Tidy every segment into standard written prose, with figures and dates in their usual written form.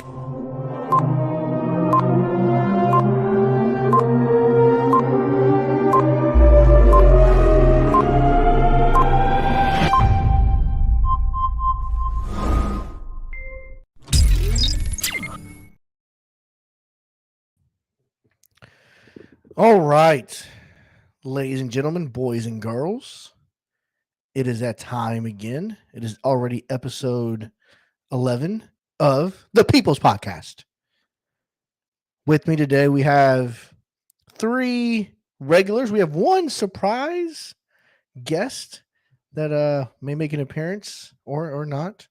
All right, ladies and gentlemen, boys and girls, it is that time again. It is already episode 11 of the People's Podcast. With me today, we have three regulars. We have one surprise guest that may make an appearance or not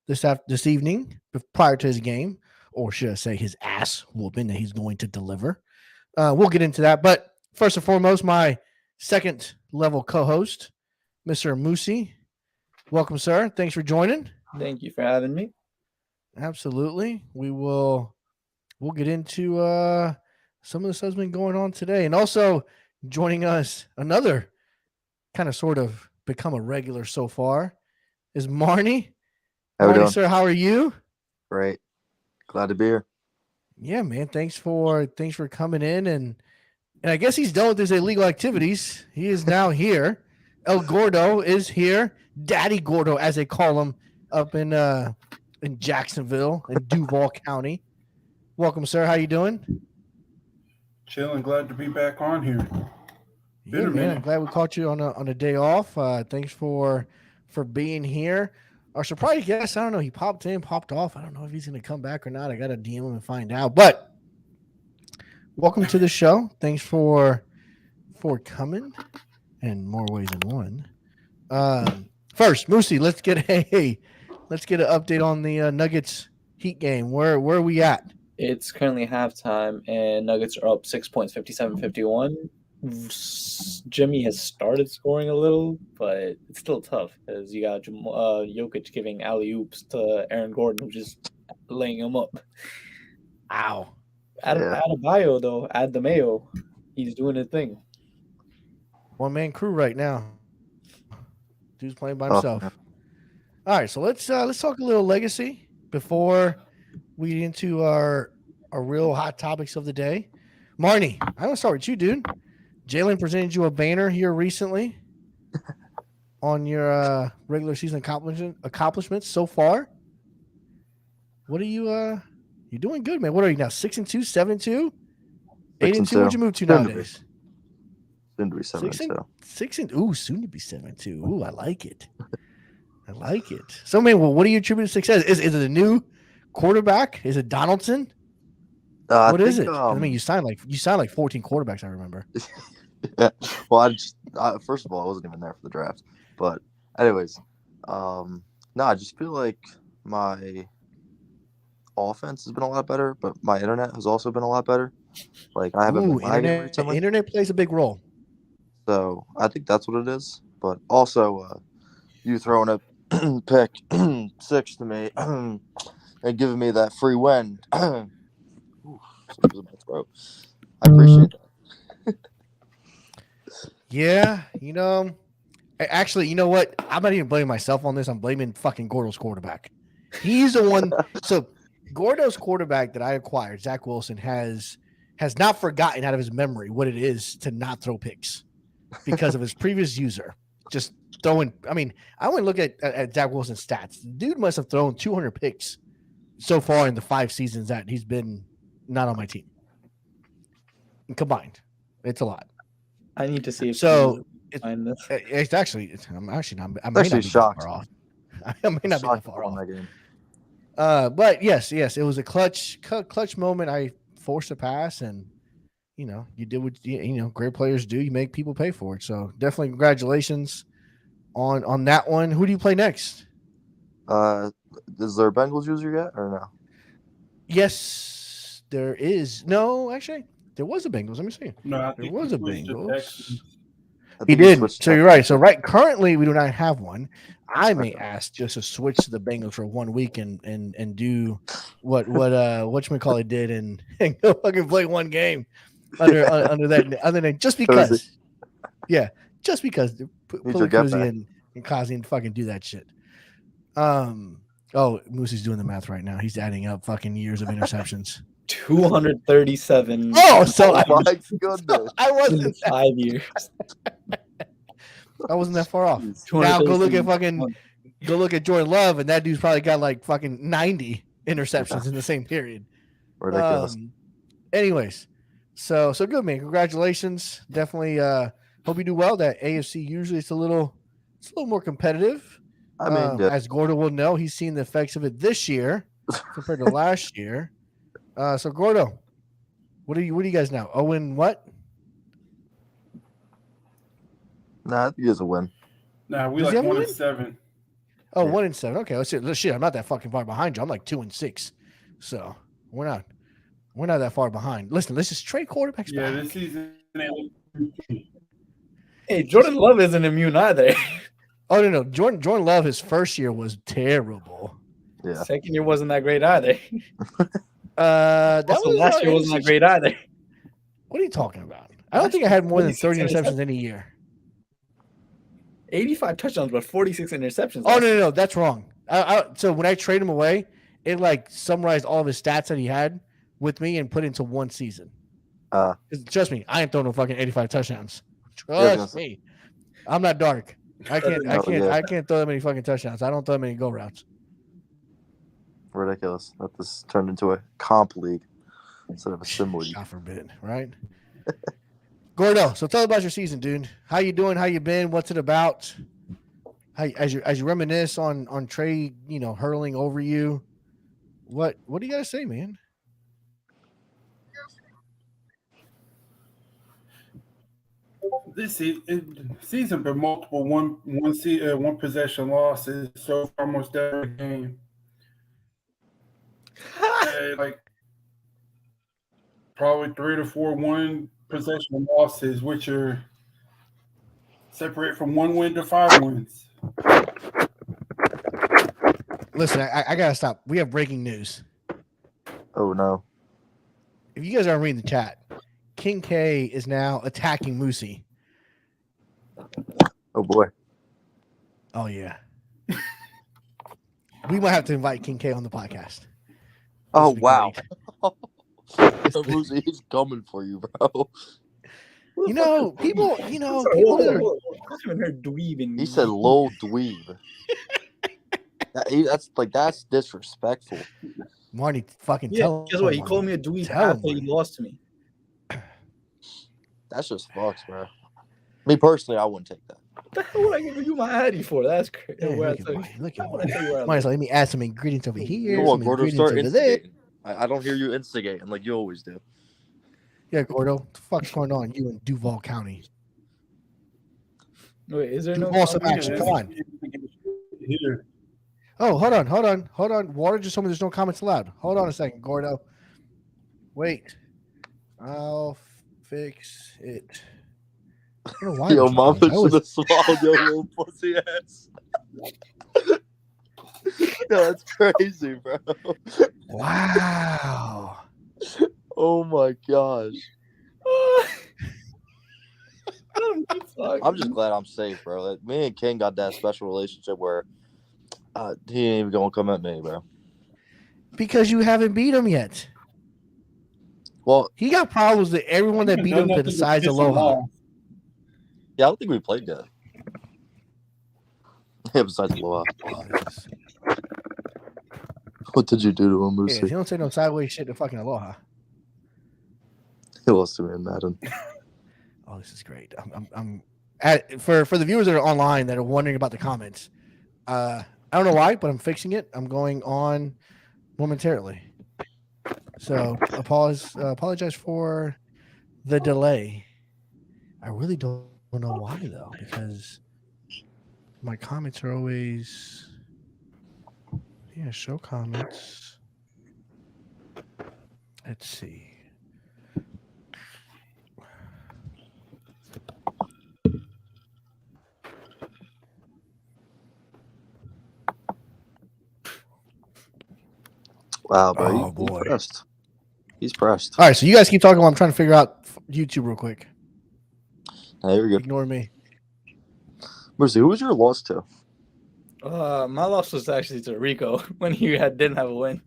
this evening prior to his game, or should I say his ass whooping that he's going to deliver. We'll get into that. But first and foremost, my second level co-host, Mr. Moosey. Welcome, sir. Thanks for joining. Thank you for having me. Absolutely. We'll get into some of the stuff that's been going on today. And also joining us, another kind of sort of become a regular so far, is Marnie. Marnie, sir, how are you? Great. Glad to be here. Yeah, man. Thanks for coming in, and I guess he's done with his illegal activities. He is now here. El Gordo is here. Daddy Gordo, as they call him, up in Jacksonville in Duval County. Welcome, sir. How you doing? Chilling. Glad to be back on here. Yeah, man. I'm glad we caught you on a day off. Thanks for being here. Our surprise guest, I don't know. He popped in, popped off. I don't know if he's going to come back or not. I got to DM him and find out. But welcome to the show. Thanks for coming, in more ways than one. First, Moosey, let's get an update on the Nuggets Heat game. Where are we at? It's currently halftime, and Nuggets are up 6 points, 57-51. Jimmy has started scoring a little, but it's still tough because you got Jokic giving alley-oops to Aaron Gordon, who's just laying him up. Ow. Adebayo, though, add the mayo. He's doing his thing. One-man crew right now. Dude's playing by himself. All right, so let's talk a little legacy before we get into our real hot topics of the day. Marnie, I'm going to start with you, dude. Jalen presented you a banner here recently on your regular season accomplishments so far. What are you you're doing good, man. What are you now? 6-2, 7-2, 8-2? What'd you move to nowadays? Soon to be 7-2. 6-2. Soon to be 7-2. Ooh, I like it. I like it. So, man, well, what do you attribute to success? Is it a new quarterback? Is it Donaldson? What is it? I mean, you signed like 14 quarterbacks, I remember. Yeah. Well, first of all, I wasn't even there for the draft. But anyways, I just feel like my offense has been a lot better, but my internet has also been a lot better. Like I haven't been lagging recently. Internet plays a big role. So I think that's what it is. But also, you throwing a pick 6 to me and giving me that free win. I appreciate that. Yeah, actually, you know what? I'm not even blaming myself on this. I'm blaming fucking Gordo's quarterback. He's the one. So Gordo's quarterback that I acquired, Zach Wilson, has not forgotten out of his memory what it is to not throw picks because of his previous user. Just throwing. I mean, I went and look at Zach Wilson's stats. The dude must have thrown 200 picks so far in the 5 seasons that he's been not on my team. Combined, it's a lot. I need to see if it's actually. I'm actually not. I may not be shocked. Far off. I may not be that far off. That game. But yes, it was a clutch moment. I forced a pass, and you did what great players do. You make people pay for it. So definitely congratulations on that one. Who do you play next? Is there a Bengals user yet or no? Yes, there is. No, actually. There was a Bengals. Let me see. No, there was a Bengals. He did. So you're right. So currently we do not have one. I may ask just to switch to the Bengals for 1 week and do what whatchamacallit did and go fucking play one game under that. Other than just because, just because put Cozy and Kazi and fucking do that shit. Oh, Moosey's doing the math right now. He's adding up fucking years of interceptions. 237. Oh, so Oh my I goodness. I wasn't in 5 years. I wasn't that far off. Jeez. Now go look at 237. go look at Jordan Love, and that dude's probably got like fucking 90 interceptions in the same period. Ridiculous. Anyways, so good, man. Congratulations. Definitely hope you do well. That AFC usually it's a little more competitive. I mean, yeah. As Gordo will know, he's seen the effects of it this year compared to last year. So Gordo, what do you guys now? Owen what? Nah, I think it's a win. Nah, we Does he like have a 1-7. Oh, Yeah. 1-7. Okay, let's see. Shit, I'm not that fucking far behind you. I'm like 2-6. So we're not that far behind. Listen, let's just trade quarterbacks Yeah, back. this season ain't Hey, Jordan Love isn't immune either. Oh no. Jordan Love, his first year was terrible. Yeah. Second year wasn't that great either. That Also, was last year wasn't that great either. What are you talking about? I don't think I had more than 30 46 interceptions in a year. 85 touchdowns, but 46 interceptions. Oh no, that's wrong. So when I trade him away, it like summarized all of his stats that he had with me and put into one season. 'Cause trust me, I ain't throwing no fucking 85 touchdowns. Trust me, I'm not dark. I can't throw that many fucking touchdowns. I don't throw that many go routes. Ridiculous that this turned into a comp league instead of a sim league. God forbid, right? Gordo, so tell about your season, dude. How you doing? How you been? What's it about? How as you reminisce on Trey, hurling over you. What do you gotta say, man? this season been multiple one possession losses so far almost every game. Like probably 3 to 4 one possession losses, which are separate from 1 win to 5 wins. Listen, I gotta stop. We have breaking news. Oh no. If you guys aren't reading the chat, King K is now attacking Moosey. Oh boy. Oh yeah. We might have to invite King K on the podcast. Oh This would be wow. great. He's coming for you, bro. People that are I haven't heard dweeb in He said low dweeb. That's disrespectful. Marty fucking Yeah, tell guess him, what? He Marty. called me a dweeb Tell him, after he Marty. lost to me. That's just fucks, bro. Me personally, I wouldn't take that. What the hell would I give you my Addy for? That's crazy. Yeah, look at Marty. Look at Marty. Marty. Marty's like, let me add some ingredients over here. Come on, some Gordo, ingredients start over there. instigating. I don't hear you instigating like you always do. Yeah, Gordo. What the fuck's going on? You in Duval County. Wait, is there Do no awesome comment? action. Come on. Here. Oh, hold on. Water just told me there's no comments allowed. Hold on a second, Gordo. Wait. I'll fix it. I don't know why Yo, I'm mama trying. I should was- have swallowed your little pussy ass. Yo, that's crazy, bro. Wow. Oh my gosh. I'm just glad I'm safe, bro. Like, me and King got that special relationship where he ain't even gonna come at me, bro. Because you haven't beat him yet. Well, He got problems with everyone that beat him besides Aloha. yeah, I don't think we played good. Yeah, besides Aloha. What did you do to him, Yeah, if Moosey? you don't say no sideways shit to fucking Aloha. He lost to me in Madden. Oh, this is great. For the viewers that are online that are wondering about the comments. I don't know why, but I'm fixing it. I'm going on momentarily. So apologize for the delay. I really don't know why though, because my comments are always show comments. Let's see. Wow, bro. Oh, He's boy. pressed. He's pressed. All right, so you guys keep talking while I'm trying to figure out YouTube real quick. Hey, you're good. Ignore me. Moosey, who was your loss to? My loss was actually to Rico when he didn't have a win.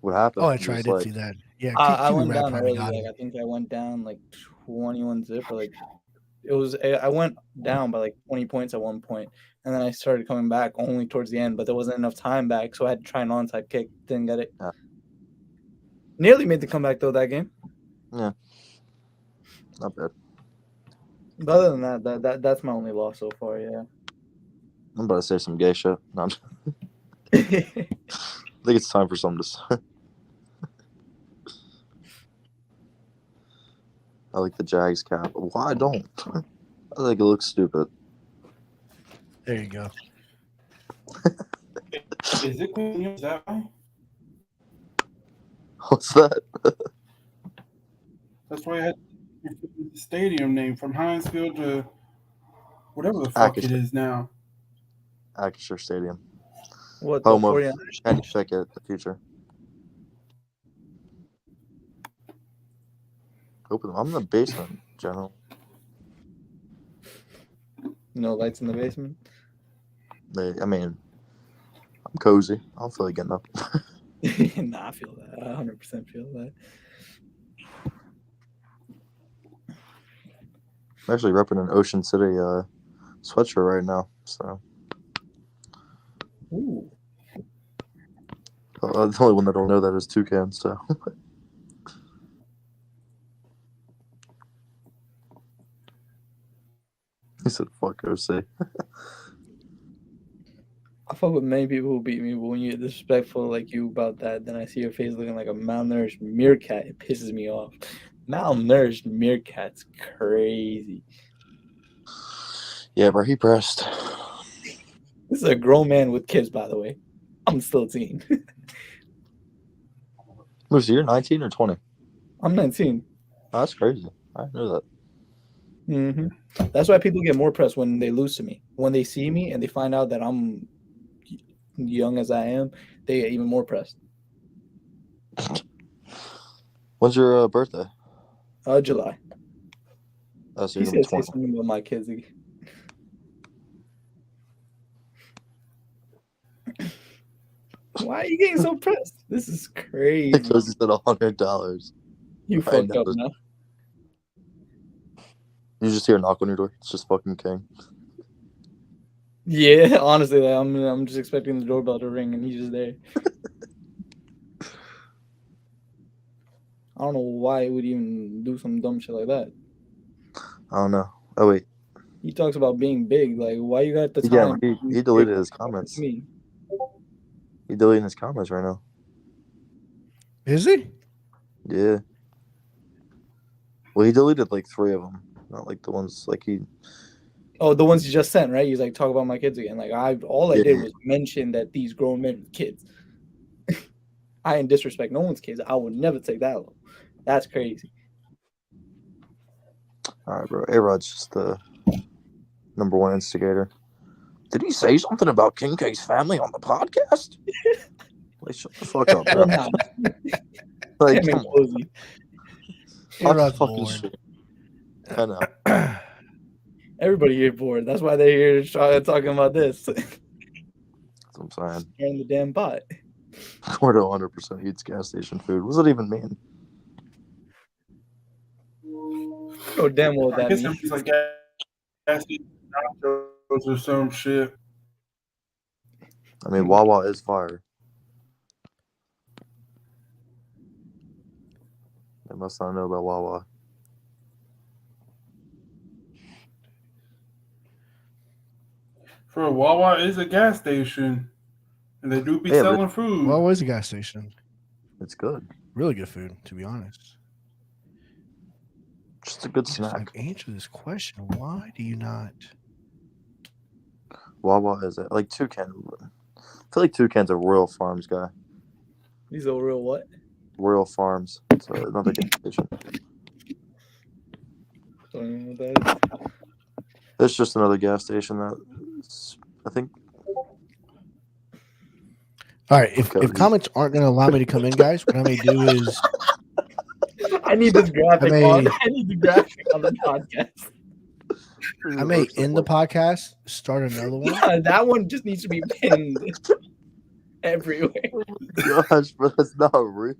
What happened? Oh, that's You right. I just, did like, see that. Yeah, I Kiwi went Rap down probably early. got Like him. I think I went down like 21 zip or like I went down by like 20 points at one point, and then I started coming back only towards the end, but there wasn't enough time back, so I had to try an onside kick. Didn't get it. Yeah. Nearly made the comeback though that game. Not bad. But other than that's my only loss so far. Yeah. I'm about to say some gay shit. No, I think it's time for something to say. I like the Jags cap. Why don't? I think it looks stupid. There you go. Is it Queen? Is that right? What's that? That's why I had the stadium name from Heinz Field to whatever the fuck it Acrisure. is now. Acrisure Stadium. What Home the of 49ers? Kenny Pickett in the future. Open them. I'm in the basement, General. No lights in the basement. I'm cozy. I don't feel like getting up. Nah, I feel that. I 100% feel that. I'm actually repping an Ocean City sweatshirt right now. So Ooh. the only one that don't know that is Toucan. So he said, "Fuck OC." I fuck with many people who beat me, but when you get disrespectful like you about that, then I see your face looking like a malnourished meerkat. It pisses me off. Malnourished meerkat's crazy. Yeah, bro, he pressed. This is a grown man with kids, by the way. I'm still a teen. Lucy, you're 19 or 20? I'm 19. Oh, that's crazy. I didn't know that. Mm-hmm. That's why people get more pressed when they lose to me. When they see me and they find out that I'm young as I am, they get even more pressed. When's your birthday? July. Oh, so He you're gonna be said say 20. something about my kids again. Why are you getting so pressed? This is crazy. Because he said $100. You I fucked know up this. now. You just hear a knock on your door. It's just fucking King. Yeah, honestly, like, I'm just expecting the doorbell to ring and he's just there. I don't know why he would even do some dumb shit like that. I don't know. Oh wait, He talks about being big. Like, why you got the yeah, time? he deleted his comments. Me. He deleted his comments right now. Is he? Yeah. Well, he deleted like 3 of them, not like the ones like he. Oh, the ones you just sent, right? He's like, talk about my kids again. Like, all I Yeah. did was mention that these grown men with kids. I didn't disrespect no one's kids. I would never take that low. That's crazy. All right, bro. A-Rod's just the #1 instigator. Did he say something about King K's family on the podcast? Like, shut the fuck up, bro. Nah, Like, damn come it, on. Cozy. Talk A-Rod's fucking bored. shit. I know. Everybody here bored. That's why they're here talking about this. That's what I'm saying. In the damn pot. Gordo 100% eats gas station food. What does that even mean? Oh, damn well what I that guess it means. was like gas station nachos or some shit. I mean, Wawa is fire. They must not know about Wawa. For Wawa is a gas station, and they do be Yeah, but- selling food. Well, was a gas station. It's good. Really good food, to be honest. Just a good Just, snack. like, answer this question. Why do you not? Wawa is like Toucan. I feel like Toucan's a Royal Farms guy. These are real what? Royal Farms. It's another gas station. Don't even know what that is. It's just another gas station that I think. All right. If Okay. comments aren't going to allow me to come in, guys, what I may do is I need this graphic I mean- on. I need the graphic on the podcast. I may end the podcast, start another one. That one just needs to be pinned everywhere. Gosh, bro, that's not real.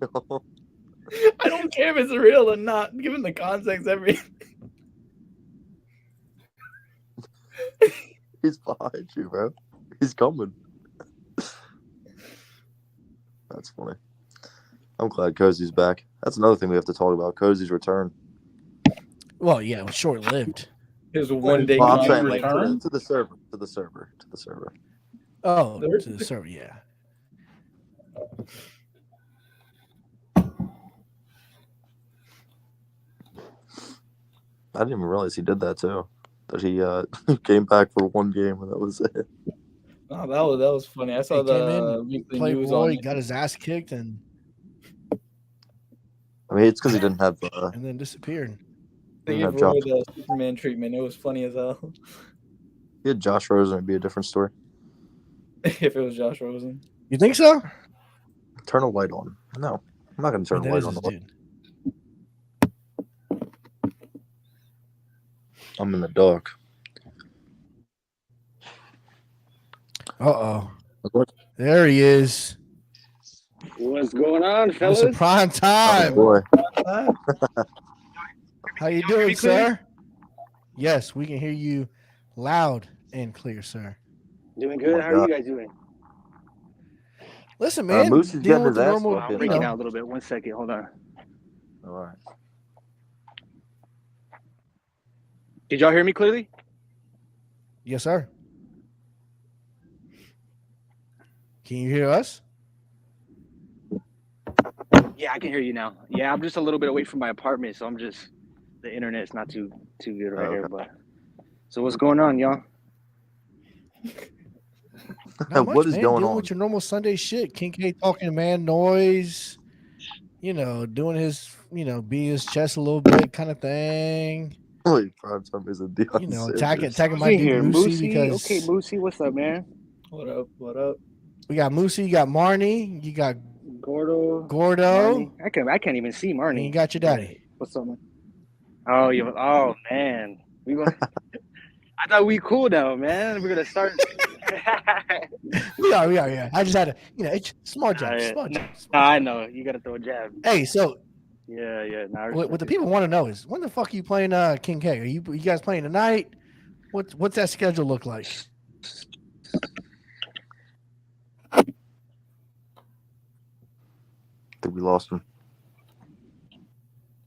I don't care if it's real or not, given the context, everything. He's behind you, bro. He's coming. That's funny. I'm glad Cozy's back. That's another thing we have to talk about. Cozy's return. Well, yeah, it was short lived. It was a 1 day. Well, I'm Cozy saying like return? to the server. Oh, There- to the server, yeah. I didn't even realize he did that too. That he came back for one game and that was it. Oh, that was funny. I saw He came the in, weekly Played news Roy, on it. got his ass kicked, and I mean, it's because he didn't have then disappeared. They Yeah, gave Roy Josh. the Superman treatment. It was funny as hell. he had Josh Rosen, it'd be a different story. If it was Josh Rosen. You think so? Turn a light on. No, I'm not gonna turn That a light is on. his The dude. I'm in the dark. Uh-oh. There he is. What's going on, fellas? It's a prime Oh, time. boy. How you doing, sir? Yes, we can hear you loud and clear, sir. Doing Oh good. my How are God. you guys doing? Listen, man, Moose is dealing getting with his the ass normal, whooped, I'm you you breaking know. out a little bit. 1 second. Hold on. All right. Did y'all hear me clearly? Yes, sir. Can you hear us? Yeah, I can hear you now. Yeah, I'm just a little bit away from my apartment, so the internet's not too good right here. But so what's going on, y'all? Not much, What is man. going Dealing on? with your normal Sunday shit. King K talking man noise, doing his, beating his chest a little bit kind of thing. Holy prime time is a Deion Attacking Sanders. my dude Moosey because Okay, Moosey, what's up, man? What up? What up? we got Moosey, you got Marnie, you got Gordo. Gordo, Marnie. I can't even see and Marnie. you got your daddy. What's up, man? Oh man. I thought we cool now, man. We're gonna start. We are, yeah. I just had to, it's small jab, Yeah. small jab. I know you gotta throw a jab. Hey, so Yeah. Now what the people want to know is when the fuck are you playing King K? Are you guys playing tonight? What's that schedule look like? I think we lost him.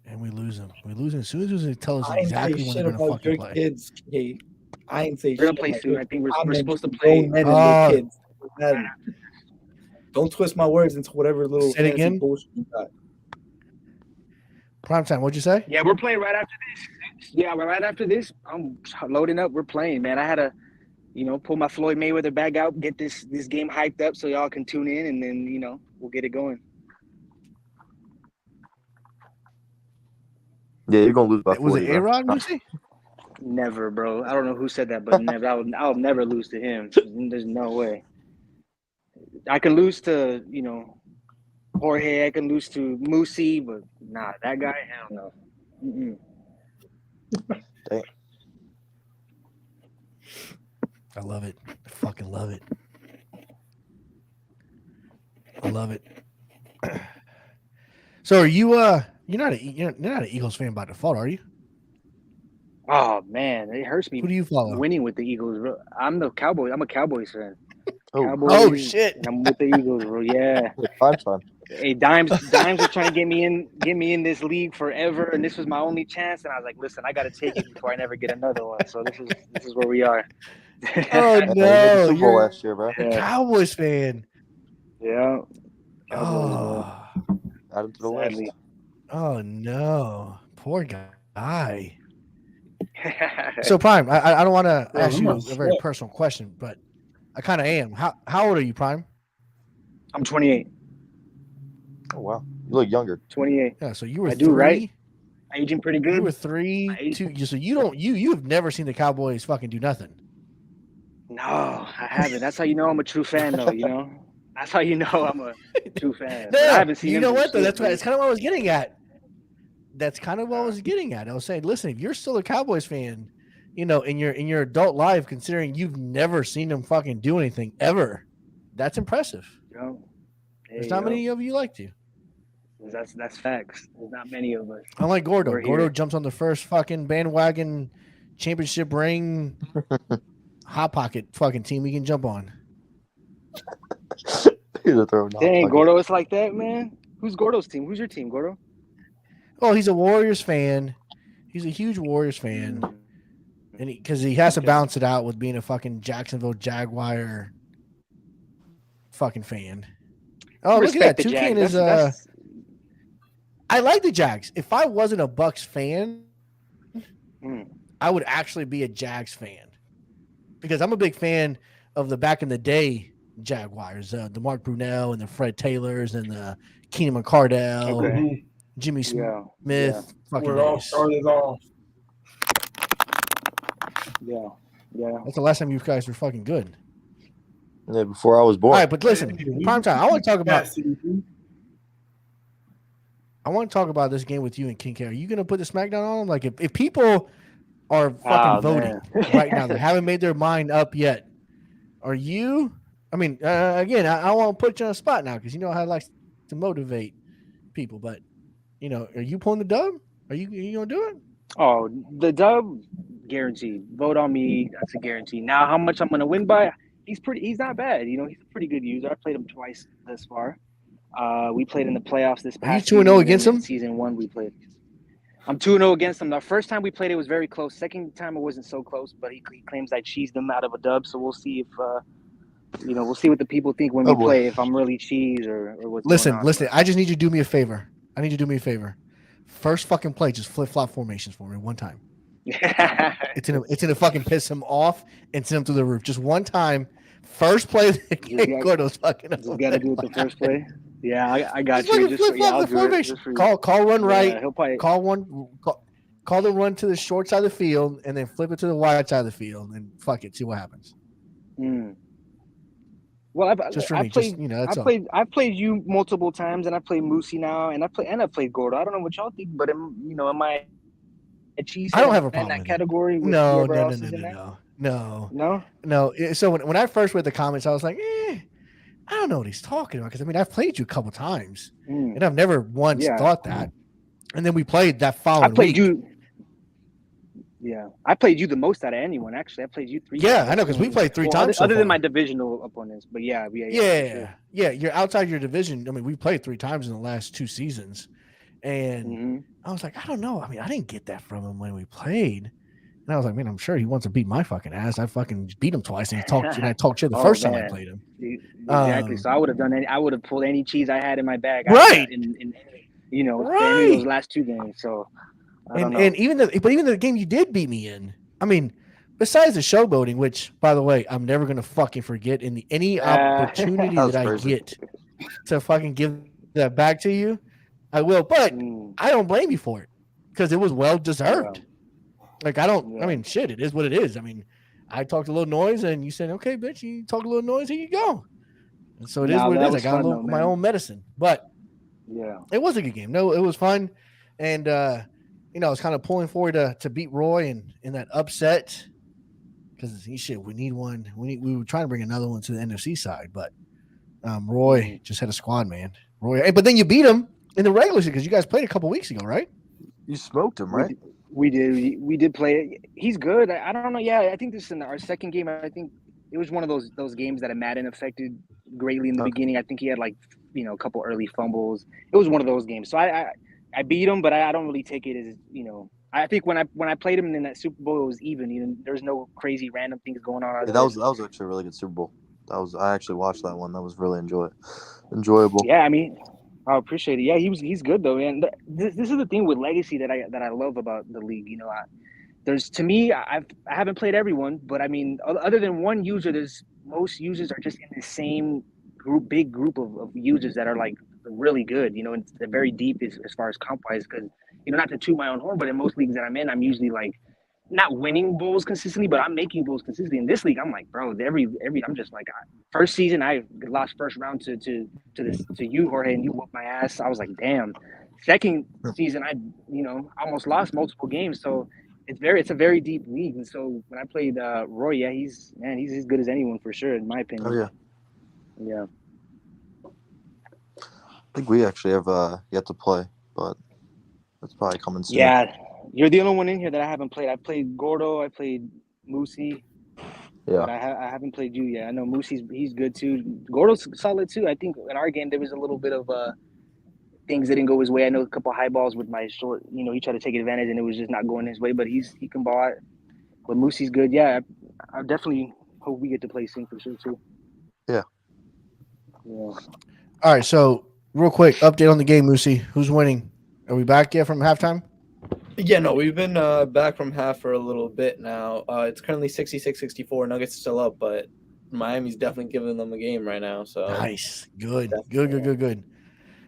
And we lose him. We lose him as soon as they tell us I ain't exactly say when shit they're gonna about fucking your play. kids, Kate. I ain't say We're gonna shit play about soon. your I think we're comments, supposed to grown play. men and Oh. little kids. Don't twist my words into whatever little Say it fancy again? bullshit you got. Prime time, what'd you say? Yeah, we're playing right after this. Yeah, right after this, I'm loading up. We're playing, man. I had to, pull my Floyd Mayweather bag out, get this game hyped up so y'all can tune in, and then we'll get it going. Yeah, you're gonna lose by Was 40. it bro. A-Rod, Moosey? Never, bro. I don't know who said that, but never. I'll never lose to him. There's no way. I can lose to Jorge. I can lose to Moosey, but nah, that guy, hell no. Mm-mm. I love it. I fucking love it. I love it. So are you you're not an Eagles fan by default, are you? Oh man, it hurts me Who do you follow? winning with the Eagles, bro. I'm the Cowboys. I'm a Cowboys fan. Oh, Cowboys, Oh, shit. and I'm with the Eagles, bro. Yeah. prime time. Hey, Dimes was trying to get me in this league forever, and this was my only chance. And I was like, listen, I got to take it before I never get another one. So this is where we are. Oh Yeah, we made the no, Super Bowl you're last year, bro. a Yeah. Cowboys fan. Yeah. Cowboys, bro. Oh, Add him to the Sadly. list. oh no, poor guy. So Prime, I don't want to Yeah, ask I'm you not a very sure. personal question, but I kind of am. How old are you, Prime? I'm 28. Oh wow, you look younger. 28. Yeah, so you were I do, three. right? Aging pretty You were good. three, I- two. So you've never seen the Cowboys fucking do nothing. No, I haven't. That's how you know I'm a true fan, though. That's how you know I'm a true fan. But I haven't seen you him know do what though? shit, That's dude. kind of what I was getting at. That's kind of what I was getting at. I was saying, listen, if you're still a Cowboys fan, in your adult life, considering you've never seen him fucking do anything ever. That's impressive. Yo, There's hey, not yo, many of you like you. that's facts. There's not many of us. Unlike Gordo. We're Gordo here. jumps on the first fucking bandwagon championship ring hot pocket fucking team we can jump on. He's throwing hot Dang, pocket. Gordo, it's like that, man. Who's Gordo's team? Who's your team, Gordo? Oh, he's a Warriors fan. He's a huge Warriors fan. Mm. And because he has to Okay. balance it out with being a fucking Jacksonville Jaguar fucking fan. Oh, look at Respect that. the Toucan Jag. is That's- I like the Jags. If I wasn't a Bucks fan, Mm. I would actually be a Jags fan. Because I'm a big fan of the back in the day Jaguars, the Mark Brunell and the Fred Taylors and the Keenan McCardell, Okay. Mhm. Jimmy Smith, Yeah, fucking Where it all nice. started off. yeah, yeah. That's the last time you guys were fucking good. Yeah, before I was born. All right, but listen, prime time. I want to talk about. That season. I want to talk about this game with you and King K. Are you going to put the SmackDown on them? Like, if people are fucking Oh, voting man. right now, they haven't made their mind up yet. Are you? I mean, again, I won't put you on the spot now because you know how I like to motivate people. But are you pulling the dub? Are you gonna do it? Oh, the dub, guaranteed. Vote on me. That's a guarantee. Now, how much I'm gonna win by? He's not bad. He's a pretty good user. I played him twice thus far. We played in the playoffs this Are you past 2-0 season, against and him? Season 1 we played. I'm 2-0 against him. The first time we played, it was very close. Second time, it wasn't so close, but he claims I cheesed him out of a dub. So we'll see if we'll see what the people think when Oh, we boy. play. If I'm really cheese or what's Listen. going on. I just need you to do me a favor. First fucking play, just flip flop formations for me one time. It's gonna fucking piss him off and send him through the roof. Just one time. First play, Gordo's fucking. Just gotta do it the first play. Yeah, I got Just you. fucking flip flop I'll the do it formation. just for you. Call run right. Yeah, he'll probably. Call the run to the short side of the field, and then flip it to the wide side of the field, and fuck it, see what happens. Mm. Well, Just for I me, played. that's all. I played you multiple times, and I played Moosey now, and I played Gordo. I don't know what y'all think, but am I a cheese? I don't have a in problem that with it. category. With No. whoever else is in that? No. So when I first read the comments, I was like, I don't know what he's talking about because I've played you a couple times, Mm. and I've never once Yeah. thought that. And then we played that following I played week. you. Yeah, I played you the most out of anyone. Actually, I played you 3 Yeah, times. I know, 'cause we played 3 times so Other than far. my divisional opponents, but yeah. For Yeah, sure. you're outside your division. We played 3 times in the last 2 seasons, and Mhm. I was like, I don't know. I didn't get that from him when we played, and I was like, man, I'm sure he wants to beat my fucking ass. I fucking beat him twice, and I talked shit the Oh, first time I man. played him. Exactly. So I would have done any. I would have pulled any cheese I had in my bag. Right. In any of Right. those last 2 games. So I don't know. And even the game you did beat me in. Besides the showboating, which by the way, I'm never gonna fucking forget. In any opportunity That's that I crazy. get to fucking give that back to you, I will. But Mm, I don't blame you for it because it was well deserved. Like I don't. Yeah. Shit, it is what it is. I talked a little noise, and you said, "Okay, bitch, you talk a little noise, here you go." And so it is Nah, what it that is. I was got fun, a little though, my man. own medicine, but yeah. it was a good game. No, it was fun, and I was kind of pulling forward to beat Roy in that upset because we need one. We were trying to bring another one to the NFC side, but Roy just had a squad, man. Roy, hey, but then you beat him in the regular season because you guys played a couple weeks ago, right? You smoked him, right? We did play. He's good. I don't know. Yeah, I think this is in our second game. I think it was one of those games that Madden affected greatly in the Okay. beginning. I think he had a couple early fumbles. It was one of those games. So I beat him, but I don't really take it as I think when I played him in that Super Bowl, it was even. There's no crazy random things going on. Yeah, that was actually a really good Super Bowl. I actually watched that one. That was really enjoyable. Yeah, I appreciate it. Yeah, he's good though, man. This is the thing with Legacy that I love about the league. I haven't played everyone, but other than one user, most users are just in the same big group of users that are like really good. And they're very deep as far as comp wise. Because not to toot my own horn, but in most leagues that I'm in, I'm usually like not winning bowls consistently, but I'm making bowls consistently. In this league, I'm like, bro, I'm just like, first season I lost first round to you, Jorge, and you whooped my ass. I was like, damn. Second season, I almost lost multiple games. So it's a very deep league. And so when I played Roy, yeah, he's as good as anyone for sure, in my opinion. Oh yeah, Yeah. I think we actually have yet to play, but it's probably coming soon. Yeah, you're the only one in here that I haven't played. I played Gordo, I played Moosey, but I haven't played you yet. I know he's good too. Gordo's solid too. I think in our game there was a little bit of things that didn't go his way. I know a couple high balls with my short. He tried to take advantage and it was just not going his way. But he can ball out. But Moosey's good. Yeah, I definitely hope we get to play soon for sure too. Yeah. All right, so real quick update on the game, Moosey. Who's winning? Are we back yet from halftime? Yeah, no, we've been back from half for a little bit now. It's currently 66-64. Nuggets still up, but Miami's definitely giving them a game right now. So Nice. Good. All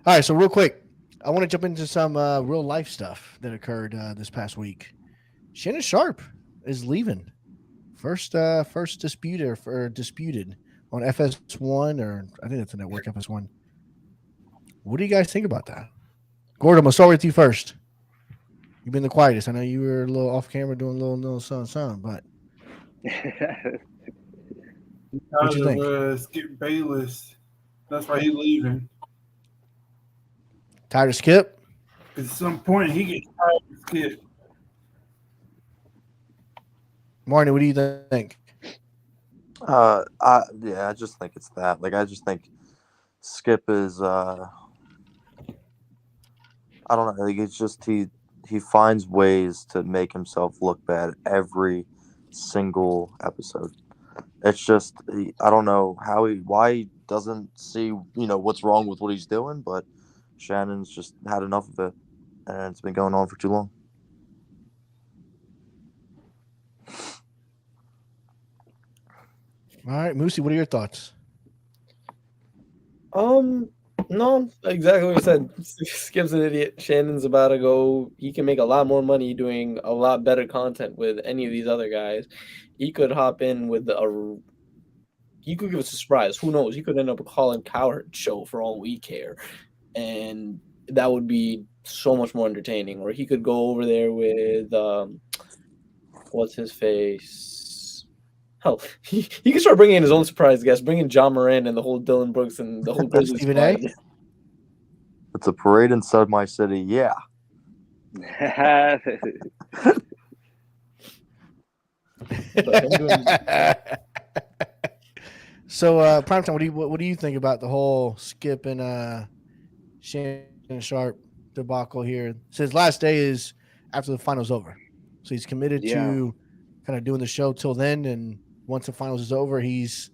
right, so real quick, I want to jump into some real life stuff that occurred this past week. Shannon Sharp is leaving. First disputed on FS1, or I think that's the network FS1. What do you guys think about that? Gordon, I'm gonna start with you first. You've been the quietest. I know you were a little off camera doing a little something, but what you think? Skip Bayless. That's why he's leaving. Tired of Skip? At some point, he gets tired of Skip. Marnie, what do you think? I just think it's that. Like, I just think Skip is I don't know. Like, it's just he finds ways to make himself look bad every single episode. It's just I don't know why he doesn't see what's wrong with what he's doing, but Shannon's just had enough of it, and it's been going on for too long. All right, Moosey, what are your thoughts? No, exactly what you said. Skip's an idiot. Shannon's about to go. He can make a lot more money doing a lot better content with any of these other guys. He could hop in with he could give us a surprise. Who knows? He could end up a Colin Cowherd show for all we care. And that would be so much more entertaining. Or he could go over there with what's his face? Hell, he could start bringing in his own surprise guests, bringing John Moran and the whole Dylan Brooks and the whole Grizzlies Stephen A? squad. It's a parade inside my city. Yeah. So, Primetime, what do you think about the whole Skip and Shannon Sharp debacle here? So his last day is after the finals over, so he's committed to kind of doing the show till then, and once the finals is over, he's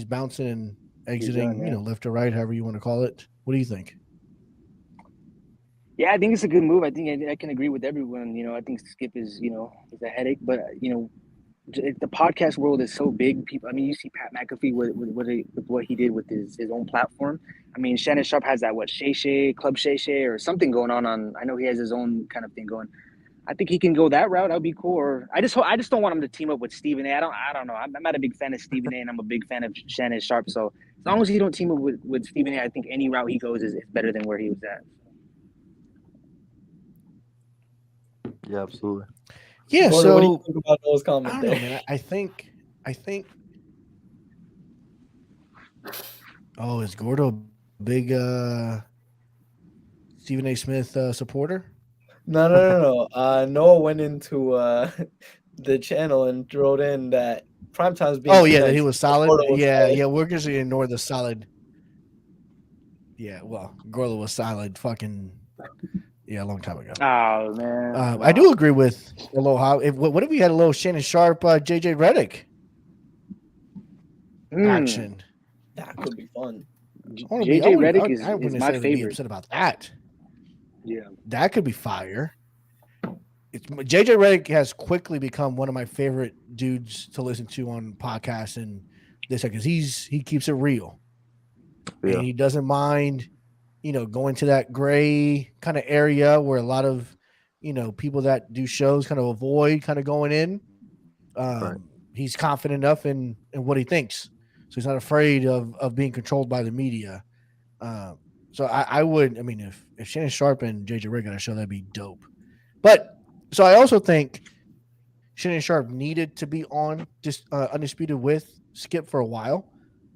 bouncing and exiting, left or right, however you want to call it. What do you think? Yeah, I think it's a good move. I think I can agree with everyone. I think Skip is a headache, but the podcast world is so big. People, I mean, you see Pat McAfee with what he did with his own platform. I mean, Shannon Sharp has that Club Shay Shay or something going on. I know he has his own kind of thing going. I think he can go that route. That'd be cool. Or I just don't want him to team up with Stephen A. I don't know. I'm not a big fan of Stephen A. and I'm a big fan of Shannon Sharp. So as long as he don't team up with Stephen A., I think any route he goes is better than where he was at. Yeah, absolutely. Yeah. Gordon, So what do you think about those comments? I don't know, man. I think. Oh, is Gordo a big Stephen A. Smith supporter? No. Noah went into the channel and wrote in that Primetime's being. Oh yeah, that he was solid. Gordo was solid. Yeah. We're just gonna ignore the solid. Yeah, well, Gordo was solid. Fucking a long time ago. Oh man, I do agree with Aloha. What if we had a little Shannon Sharp, JJ Redick action? That could be fun. JJ Redick is my favorite. Be upset about that. Yeah, that could be fire. JJ Redick has quickly become one of my favorite dudes to listen to on podcasts and this because he keeps it real. Yeah. And he doesn't mind, going to that gray kind of area where a lot of, people that do shows kind of avoid kind of going in. Right. He's confident enough in what he thinks. So he's not afraid of being controlled by the media. So I would, if Shannon Sharp and JJ Redick got a show, that'd be dope. But so I also think Shannon Sharp needed to be on just Undisputed with Skip for a while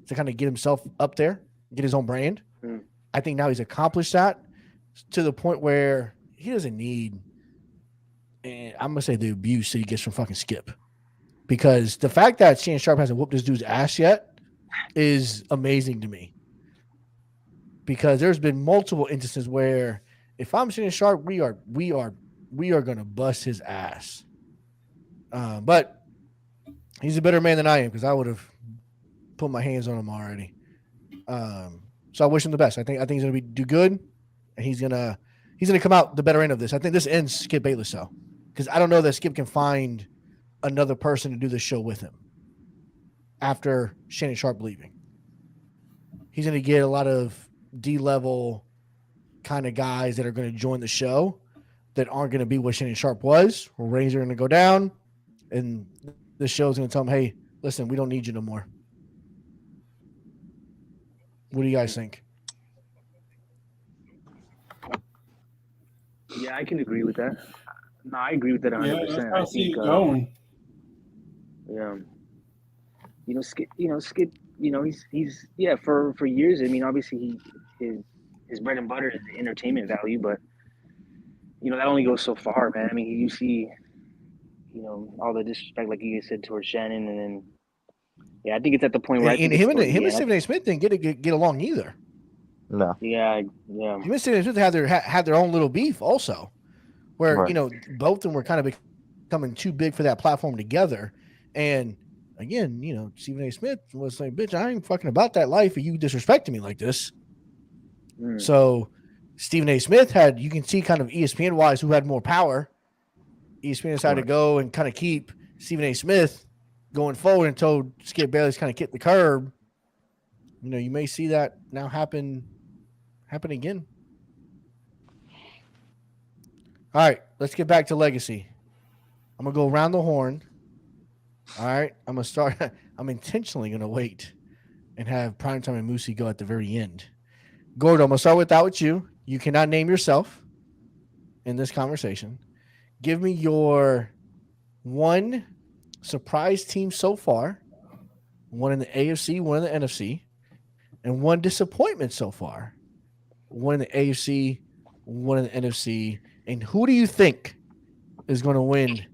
to kind of get himself up there, get his own brand. Mm. I think now he's accomplished that to the point where he doesn't need, and I'm going to say the abuse that he gets from fucking Skip. Because the fact that Shannon Sharp hasn't whooped this dude's ass yet is amazing to me. Because there's been multiple instances where if I'm Shannon Sharp, we are going to bust his ass. But he's a better man than I am because I would have put my hands on him already. So I wish him the best. I think he's going to do good, and he's gonna come out the better end of this. I think this ends Skip Bayless though, because I don't know that Skip can find another person to do the show with him after Shannon Sharp leaving. He's going to get a lot of D-level kind of guys that are going to join the show that aren't going to be what Shannon Sharp was. Ratings are going to go down, and the show's going to tell him, hey, listen, we don't need you no more. What do you guys think? Yeah, I can agree with that. No, I agree with that 100%. Yeah, that's how I see it think, going. Yeah. Skip, he's for years. I mean, obviously his bread and butter is the entertainment value, but that only goes so far, man. I mean, you see, all the disrespect, like you said, towards Shannon, and then I think it's at the point where and him and Stephen A. Smith didn't get along either. No. Yeah. Him and Stephen A. Smith had their own little beef also, where Right. both of them were kind of becoming too big for that platform together, and again, Stephen A. Smith was like, bitch, I ain't fucking about that life, and you disrespecting me like this. Mm. So Stephen A. Smith you can see kind of ESPN-wise who had more power. ESPN decided to go and kind of keep Stephen A. Smith going forward and told Skip Bayless kind of kick the curb. You may see that now happen again. All right, let's get back to Legacy. I'm going to go around the horn. All right, I'm going to start. I'm intentionally going to wait and have Primetime and Moosey go at the very end. Gordo, I'm going to start with you. You cannot name yourself in this conversation. Give me your one surprise team so far, one in the AFC, one in the NFC, and one disappointment so far, one in the AFC, one in the NFC. And who do you think is going to win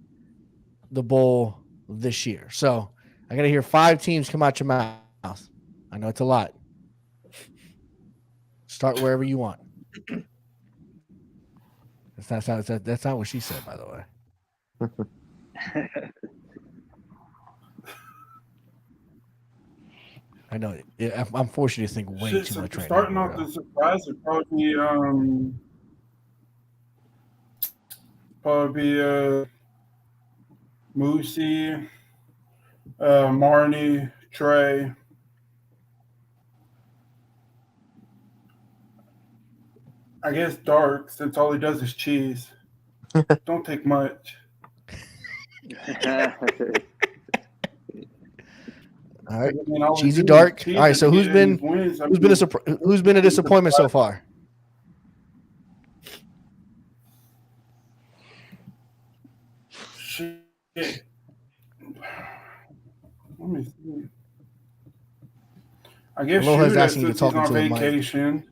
the bowl this year? So I got to hear 5 teams come out your mouth. I know it's a lot. Start wherever you want. That's not what she said, by the way. I know. Yeah, I'm forced you to think way too much right starting now. off the surprise would probably be Moosey, Marnie, Trey. I guess Dark, since all he does is cheese. Don't take much. All right, I mean, all he Cheesy do is Dark. cheese All right, so and who's get been these wins. I who's mean, been a disappointment so far? Shit. Let me see. I guess Aloha's Shooter, asking you to since he's talk into on the mic. vacation.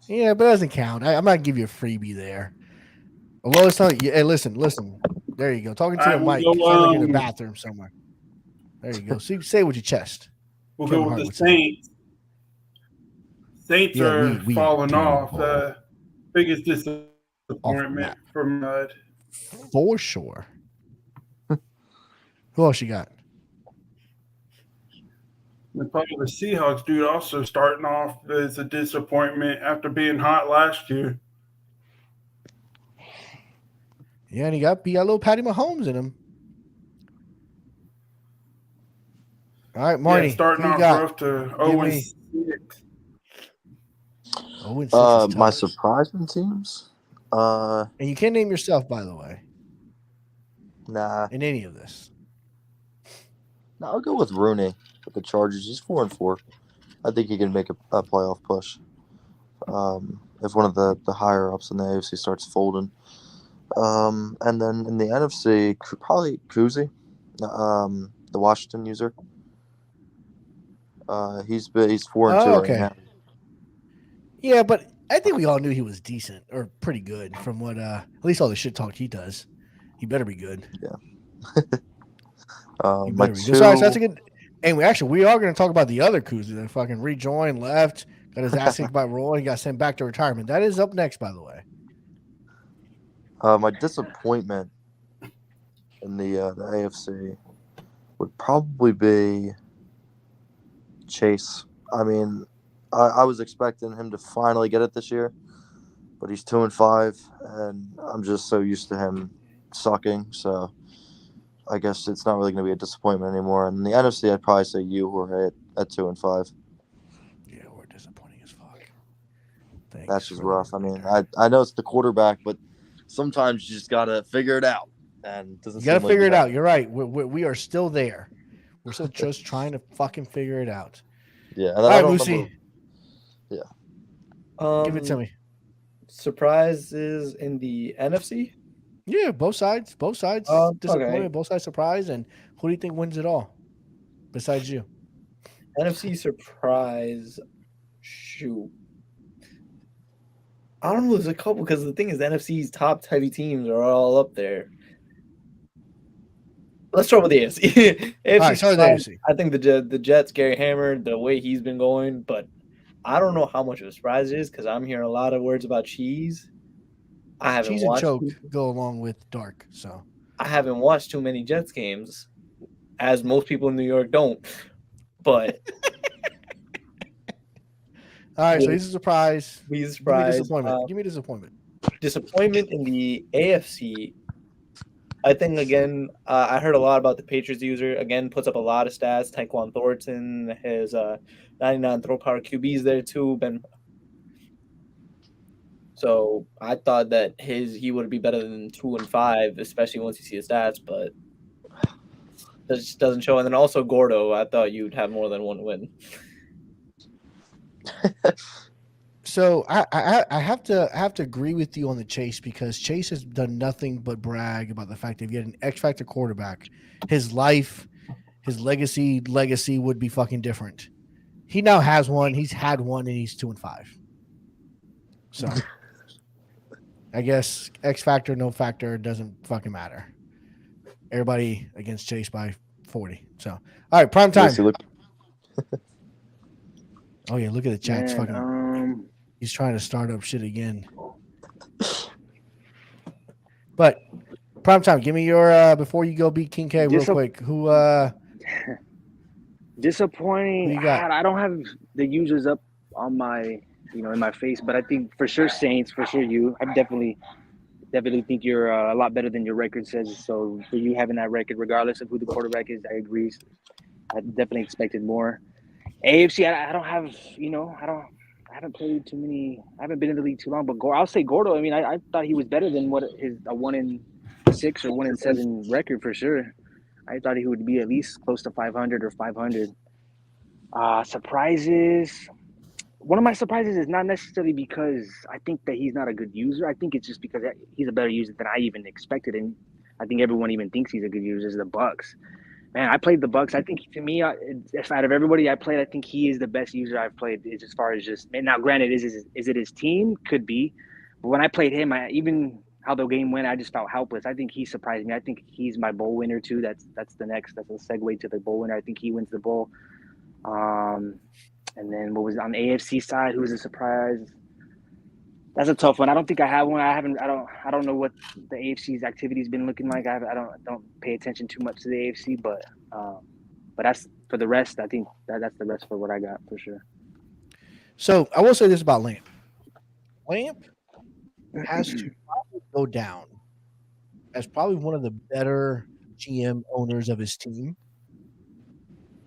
Yeah, but it doesn't count. I'm not give you a freebie there. Aloha's telling you, hey, listen. There you go. Talking to All the right, mic. we'll Sound go, like you're in the bathroom somewhere. There you go. So say it with your chest. We'll Kevin go Hart with would the say. Saints. Saints Yeah, are we falling do. off. Biggest disappointment map. for Mud. For sure. Who else you got? And probably the Seahawks dude also starting off as a disappointment after being hot last year. Yeah, and he got little Patty Mahomes in him. All right, Marty. Yeah, starting who you off got? rough to Give me- 0-6. 0-6 is My tough. surprising teams? And you can't name yourself, by the way, Nah. in any of this. No, I'll go with Rooney with the Chargers. He's 4-4. I think he can make a playoff push. If one of the higher ups in the AFC starts folding. And then in the NFC, probably Kuzi, the Washington user. He's 4-2 Oh, right okay. now. Yeah, but I think we all knew he was decent or pretty good from what at least all the shit talk he does. He better be good. He My better be good. Sorry, so that's a two. good. And we are going to talk about the other Kuzi that fucking rejoined, left, got his ass kicked by Roy, and got sent back to retirement. That is up next, by the way. My disappointment in the AFC would probably be Chase. I mean, I was expecting him to finally get it this year, but he's 2-5, and I'm just so used to him sucking. So I guess it's not really going to be a disappointment anymore. And in the NFC, I'd probably say you were at 2-5. Yeah, we're disappointing as fuck. Thanks. That's just for the rough. I mean, reminder. I know it's the quarterback, but sometimes you just gotta figure it out. And it doesn't You got to seem like figure you it out. have. You're right. We are still there. We're still just trying to fucking figure it out. Yeah, and All then I right, don't Lucy, remember. give it to me. Surprises in the NFC. Yeah, both sides. Both sides disappointment, Okay. both sides surprise. And who do you think wins it all besides you? NFC surprise. Shoot. I don't know. There's a couple because the thing is, the NFC's top heavy teams are all up there. Let's start with the AFC. AFC All right, start with the surprise, AFC. I think the Jets, Gary Hammer, the way he's been going, but I don't know how much of a surprise it is because I'm hearing a lot of words about cheese. I haven't Cheese and watched. choke go along with dark. So I haven't watched too many Jets games, as most people in New York don't. But all right, so Yeah. he's a surprise. be Give me surprised. disappointment. Give me disappointment. Disappointment in the AFC. I think again, I heard a lot about the Patriots user. Again, puts up a lot of stats. Tyquan Thornton, his 99 throw power QBs there too. So I thought that he would be better than 2-5, especially once you see his stats, but that just doesn't show. And then also Gordo, I thought you'd have more than one win. So I have to agree with you on the Chase because Chase has done nothing but brag about the fact that if you had an X Factor quarterback, his life, his legacy would be fucking different. He now has one. He's had one, and he's 2-5. So I guess X Factor, no factor, doesn't fucking matter. Everybody against Chase by 40. So all right, prime time. Lucy, look, Oh yeah, look at the chat. It's fucking. Man, He's trying to start up shit again. But prime time, give me your before you go beat King K real quick. Who disappointing. Who you got? I don't have the users up on my, in my face, but I think for sure Saints, for sure you. I definitely think you're a lot better than your record says. So for you having that record, regardless of who the quarterback is, I agree. I definitely expected more. AFC, I don't have, I haven't played too many. I haven't been in the league too long, but I'll say Gordo. I mean, I thought he was better than what his 1-6 or 1-7 record for sure. I thought he would be at least close to 500 or 500. Surprises. One of my surprises is not necessarily because I think that he's not a good user. I think it's just because he's a better user than I even expected, and I think everyone even thinks he's a good user. Is the Bucks. Man, I played the Bucks. I think to me, out of everybody I played, I think he is the best user I've played. As far as just now, granted, is it his team? Could be, but when I played him, even how the game went, I just felt helpless. I think he surprised me. I think he's my bowl winner too. That's a segue to the bowl winner. I think he wins the bowl. And then what was on the AFC side? Who was a surprise? That's a tough one. I don't think I have one. I don't know what the AFC's activity's been looking like. I don't pay attention too much to the AFC, but that's for the rest. I think that's the rest for what I got for sure. So I will say this about Lamp. Lamp has to probably go down as probably one of the better GM owners of his team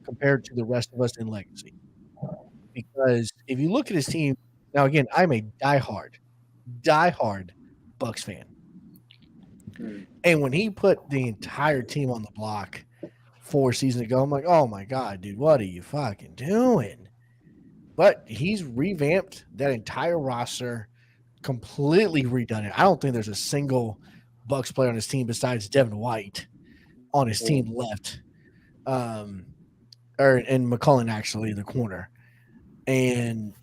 compared to the rest of us in legacy. Because if you look at his team, now again, I'm a diehard Bucks fan. And when he put the entire team on the block 4 seasons ago, I'm like, oh my God, dude, what are you fucking doing? But he's revamped that entire roster, completely redone it. I don't think there's a single Bucks player on his team besides Devin White on his team left. And McCullen actually the corner. And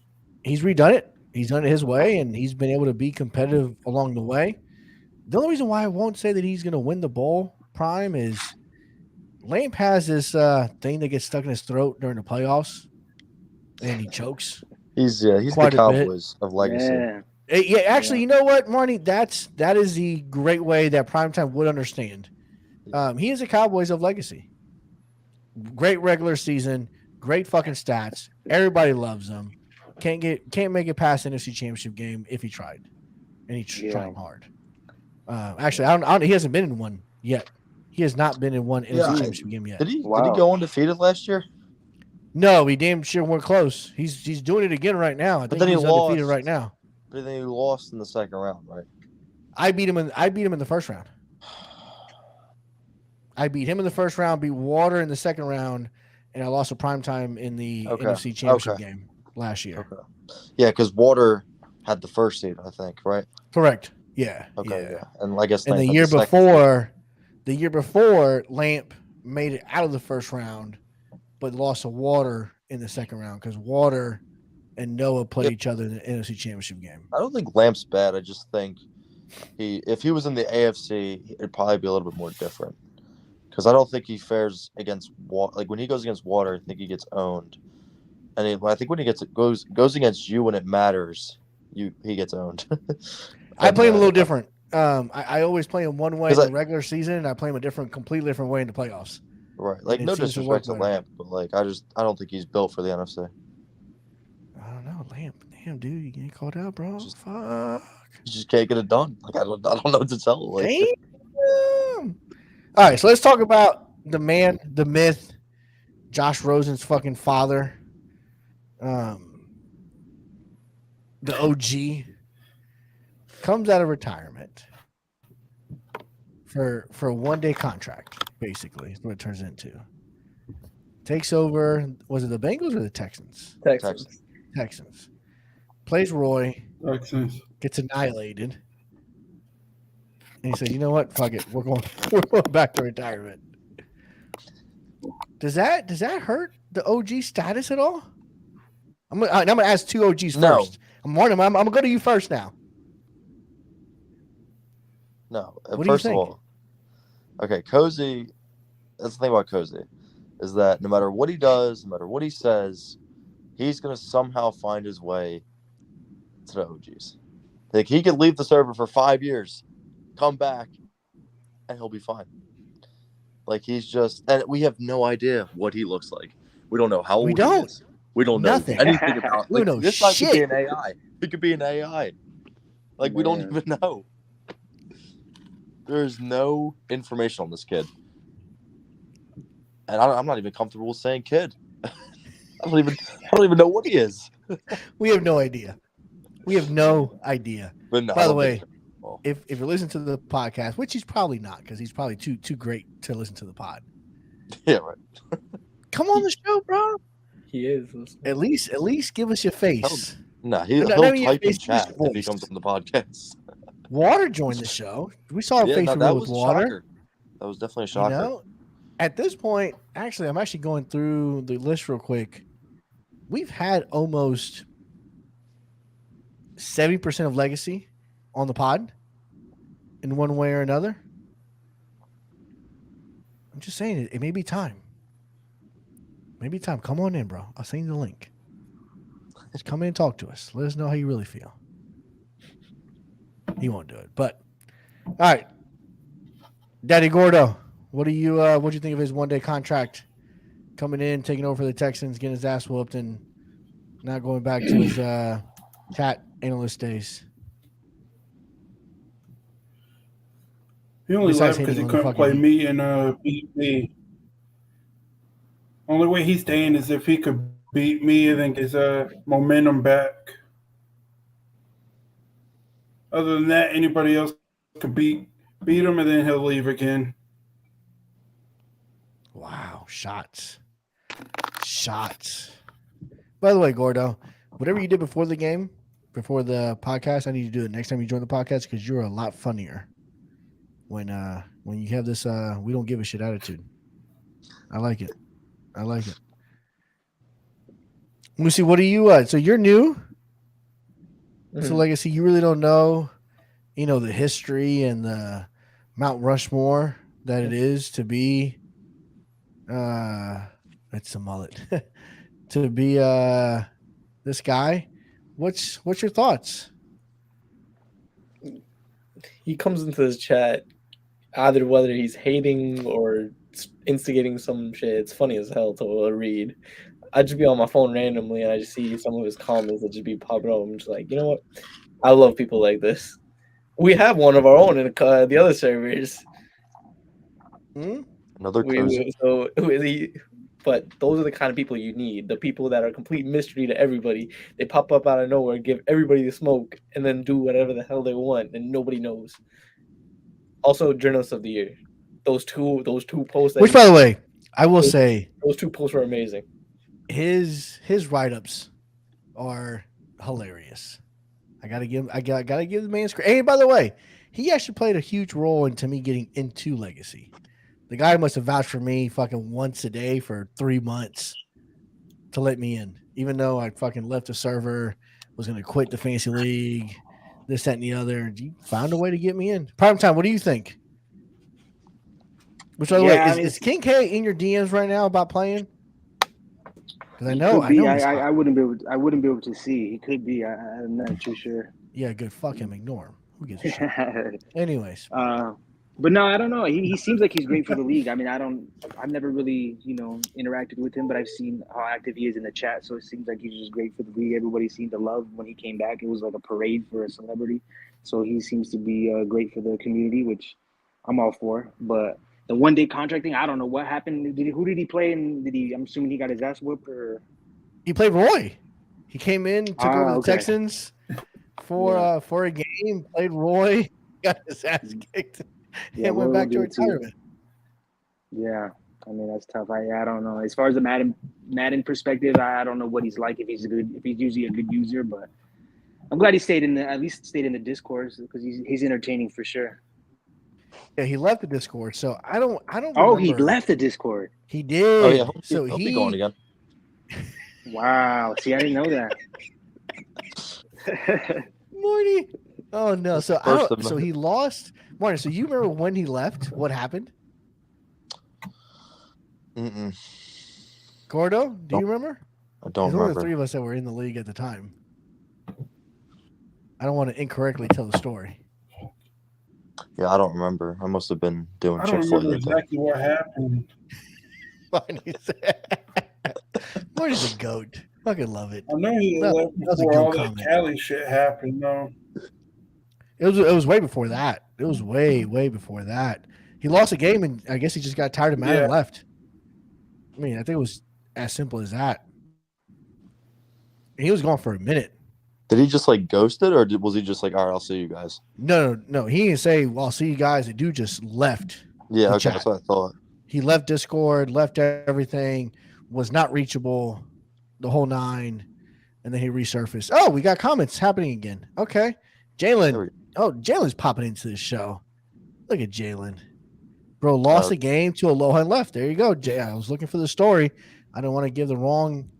he's redone it. He's done it his way, and he's been able to be competitive along the way. The only reason why I won't say that he's going to win the ball prime is Lamp has this thing that gets stuck in his throat during the playoffs, and he chokes. He's the Quite a bit. Cowboys of legacy. Yeah. Yeah, actually, you know what, Marnie? That is the great way that Primetime would understand. He is a Cowboys of legacy. Great regular season, great fucking stats. Everybody loves him. Can't make it past the NFC Championship game if he tried, and he's trying hard. Actually, I don't. He hasn't been in one yet. He has not been in one NFC Championship game yet. Did he Wow. go undefeated last year? No, he damn sure weren't close. He's doing it again right now. I think then he he's undefeated lost. right now. But then he lost in the second round, right? I beat him in the first round. I beat him in the first round, beat Water in the second round, and I lost a primetime in the NFC Championship game last year. Okay. Yeah, because Water had the first seed, I think, right? Correct. Yeah. Okay, Yeah. And I guess And Lamp the had year second seed. before, Lamp made it out of the first round, but lost to Water in the second round because Water and Noah played each other in the NFC Championship game. I don't think Lamp's bad. I just think if he was in the AFC, it'd probably be a little bit more different. Because I don't think he fares against like when he goes against Water, I think he gets owned. And I think when he goes against you when it matters, he gets owned. I play him a little different. I always play him one way in the regular season, and I play him completely different way in the playoffs. Right. Like, no disrespect to Lamp, but like I don't think he's built for the NFC. I don't know, Lamp. Damn, dude, you getting called out, bro. Fuck. You just can't get it done. Like I don't know what to tell. Like, damn. All right, so let's talk about the man, the myth, Josh Rosen's fucking father, the OG, comes out of retirement for a one-day contract, basically, is what it turns into. Takes over, was it the Bengals or the Texans? Texans. Plays Roy. Texans. Gets annihilated. And he said, you know what? Fuck it. We're going back to retirement. Does that hurt the OG status at all? I'm gonna ask two OGs No. first. I'm gonna go to you first now. no. What do you First of think? all, okay, Cozy. That's the thing about Cozy, is that no matter what he does, no matter what he says, he's gonna somehow find his way to the OGs. Like he could leave the server for 5 years, come back, and he'll be fine. Like he's just, and we have no idea what he looks like. We don't know how old We he don't. is. We don't know Nothing. anything about. We Like, don't know this guy could be shit. an AI. He could be an AI. Like we don't Man. even know. There's no information on this kid, and I'm not even comfortable with saying kid. I don't even know what he is. We have no idea. We have no idea. But no, By I the don't way, think- well, if you listen to the podcast, which he's probably not, because he's probably too great to listen to the pod. yeah, right. Come on the show, bro. He is. At least give us your face. No, No, he'll not even type in his chat if he voice. comes on the podcast. Water joined the show. We saw a Yeah, face no, reveal that with was a Water. shocker. That was definitely a You shocker. know, at this point, actually, I'm actually going through the list real quick. We've had almost 70% of legacy on the pod in one way or another. I'm just saying it may be time. Maybe time. Come on in, bro. I'll send you the link. Just come in and talk to us. Let us know how you really feel. He won't do it, but all right. Daddy Gordo, what do you think of his one-day contract coming in, taking over for the Texans, getting his ass whooped, and not going back to his cat analyst days? He only Besides left because he hitting on the couldn't play fucking- me and beat me. Only way he's staying is if he could beat me and then get his momentum back. Other than that, anybody else could beat him and then he'll leave again. Wow, shots. By the way, Gordo, whatever you did before the game, before the podcast, I need you to do it next time you join the podcast because you're a lot funnier when you have this we don't give a shit attitude. I like it. I like it. Lucy, what are you? So you're new. So Mhm. Legacy, you really don't know, the history and the Mount Rushmore that it is to be. It's a mullet. To be this guy. What's your thoughts? He comes into this chat either whether he's hating or instigating some shit. It's funny as hell to read. I just be on my phone randomly and I just see some of his comments that just be popping up. I'm just like, you know what? I love people like this. We have one of our own in the other servers. Another cozy. But those are the kind of people you need. The people that are complete mystery to everybody. They pop up out of nowhere, give everybody the smoke, and then do whatever the hell they want, and nobody knows. Also, journalist of the year. Those two posts. That Which, by the way, I will say those two posts were amazing. his write-ups are hilarious. I gotta give the man credit. Hey, by the way, he actually played a huge role into me getting into Legacy. The guy must have vouched for me fucking once a day for 3 months to let me in, even though I fucking left the server, was gonna quit the fantasy league, this, that, and the other. You found a way to get me in. Prime time. What do you think? Which, by the way, is King K in your DMs right now about playing? Because I know I wouldn't be able to see. He could be. I'm not too sure. Yeah, good. Fuck him. Ignore him. Who gives a shit? Anyways, but no, I don't know. He seems like he's great for the league. I mean, I've never really interacted with him, but I've seen how active he is in the chat. So it seems like he's just great for the league. Everybody seemed to love when he came back. It was like a parade for a celebrity. So he seems to be great for the community, which I'm all for. But the 1-day contract thing, I don't know what happened. Who did he play? And I'm assuming he got his ass whooped, or he played Roy. He came in, took over the okay. Texans for a game, played Roy, got his ass kicked, and went back to retirement. Yeah, I mean that's tough. I don't know. As far as the Madden perspective, I don't know what he's like. If he's usually a good user, but I'm glad he at least stayed in the Discord because he's entertaining for sure. Yeah, he left the Discord, so I don't. Oh, he left the Discord. He did. Oh yeah, so he'll be going again. Wow. See, I didn't know that. Morty. Oh no. So he lost. Marty, so you remember when he left? What happened? Gordo, do you remember? I don't There's only remember. the 3 of us that were in the league at the time. I don't want to incorrectly tell the story. Yeah, I don't remember. I must have been doing I don't Chick-fil-A remember that day. exactly what happened. Marty's a goat. Fucking love it. I know he left was a before good all comment. that Cali shit happened, though. It was way before that. It was way before that. He lost a game, and I guess he just got tired of Madden and left. I mean, I think it was as simple as that. And he was gone for a minute. Did he just like ghost it, or was he just like, all right, I'll see you guys? No. He didn't say, well, I'll see you guys. The dude just left. Yeah, okay, chat. that's what I thought. He left Discord, left everything, was not reachable, the whole 9, and then he resurfaced. Oh, we got comments happening again. Okay. Jalen. Oh, Jalen's popping into the show. Look at Jalen. Bro, lost a game to Aloha and left. There you go, Jay. I was looking for the story. I don't want to give the wrong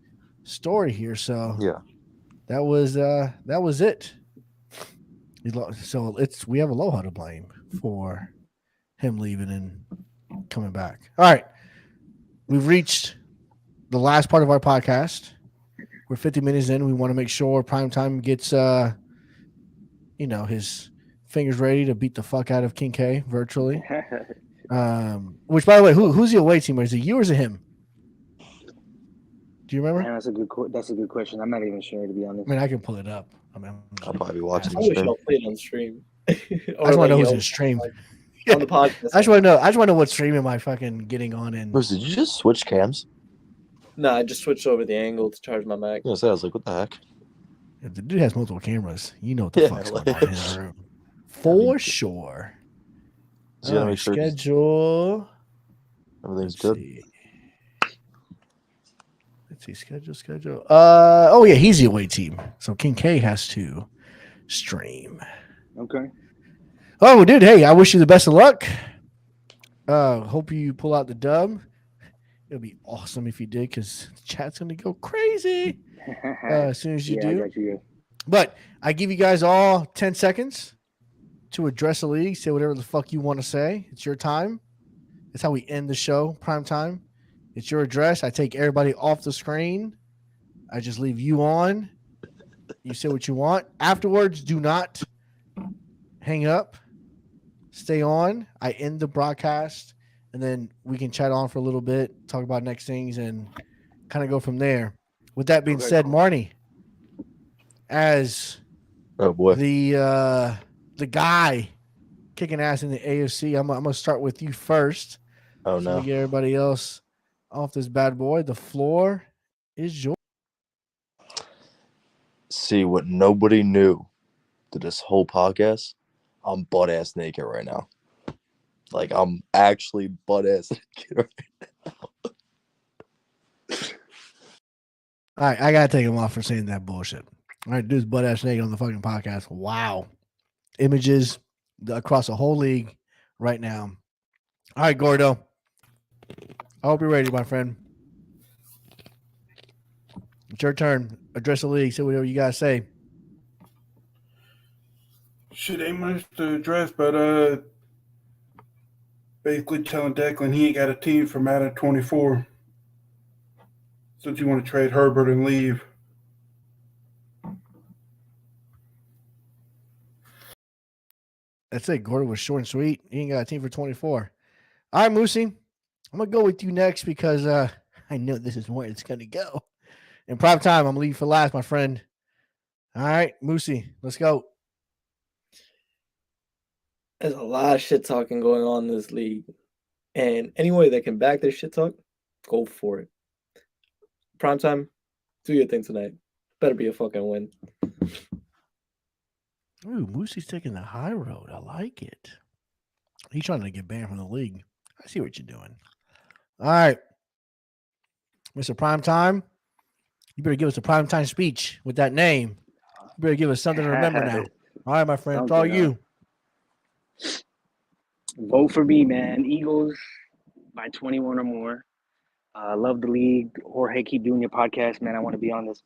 story here, so yeah. That was it. So we have Aloha to blame for him leaving and coming back. All right. We've reached the last part of our podcast. We're 50 minutes in. We want to make sure Primetime gets his fingers ready to beat the fuck out of King K virtually. Which, by the way, who's the away team? Is it you or is it him? Do you remember? Man, that's a good question. I'm not even sure, to be honest. I mean, I can pull it up. I'll probably be watching I the wish stream. I'll play it on stream. I just want to know who's in stream. On the podcast. I just want to know what stream am I fucking getting on in. Bruce, did you just switch cams? No, I just switched over the angle to charge my Mac. I was like, what the heck? If the dude has multiple cameras, you know what the fuck's going on in his room. For sure. So you gotta make sure schedule. everything's good. Let's see. Schedule. Oh yeah, he's the away team. So King K has to stream. Okay. Oh, dude. Hey, I wish you the best of luck. Hope you pull out the dub. It'll be awesome if you did, because the chat's gonna go crazy as soon as you yeah, I do. got you. But I give you guys all 10 seconds to address the league. Say whatever the fuck you want to say. It's your time. That's how we end the show. Prime time. It's your address. I take everybody off the screen. I just leave you on. You say what you want. Afterwards, do not hang up. Stay on. I end the broadcast, and then we can chat on for a little bit, talk about next things, and kind of go from there. With that being Okay, said, cool. Marnie, as Oh boy. the guy kicking ass in the AFC, I'm gonna start with you first. Oh So no. we get everybody else off this bad boy. The floor is yours. See what nobody knew to this whole podcast. I'm butt ass naked right now. Like I'm actually butt ass naked right now. All right, I gotta take him off for saying that bullshit. All right, dude's butt ass naked on the fucking podcast. Wow, images across the whole league right now. All right, Gordo. I hope you're ready, my friend. It's your turn. Address the league. Say whatever you gotta say. Shit ain't much to address, but basically telling Declan he ain't got a team for Madden 24. Since you want to trade Herbert and leave. That's it. Gordo was short and sweet. He ain't got a team for 24. All right, Moosey. I'm gonna go with you next because I know this is where it's gonna go. In prime time, I'm gonna leave you for last, my friend. All right, Moosey, let's go. There's a lot of shit talking going on in this league. And anybody that can back their shit talk, go for it. Prime time, do your thing tonight. Better be a fucking win. Ooh, Moosey's taking the high road. I like it. He's trying to get banned from the league. I see what you're doing. All right, Mr. Primetime, you better give us a primetime speech with that name. You better give us something to remember now. All right, my friend, it's all Something, you. Vote for me, man. Eagles by 21 or more. I love the league. Jorge, keep doing your podcast, man. I want to be on this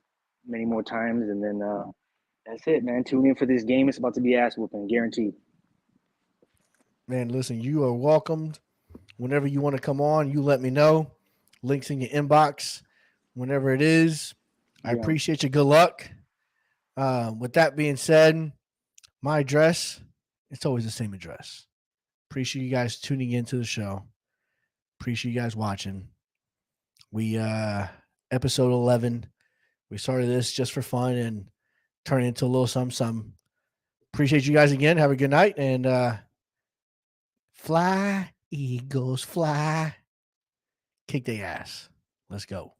many more times. And then that's it, man. Tune in for this game. It's about to be ass whooping, guaranteed. Man, listen, you are welcomed. Whenever you want to come on, you let me know. Links in your inbox whenever it is. I Yeah. appreciate you. Good luck. With that being said, my address, it's always the same address. Appreciate you guys tuning into the show. Appreciate you guys watching. We episode 11. We started this just for fun and turned it into a little something. Appreciate you guys again. Have a good night and fly, Eagles, fly. Kick their ass. Let's go.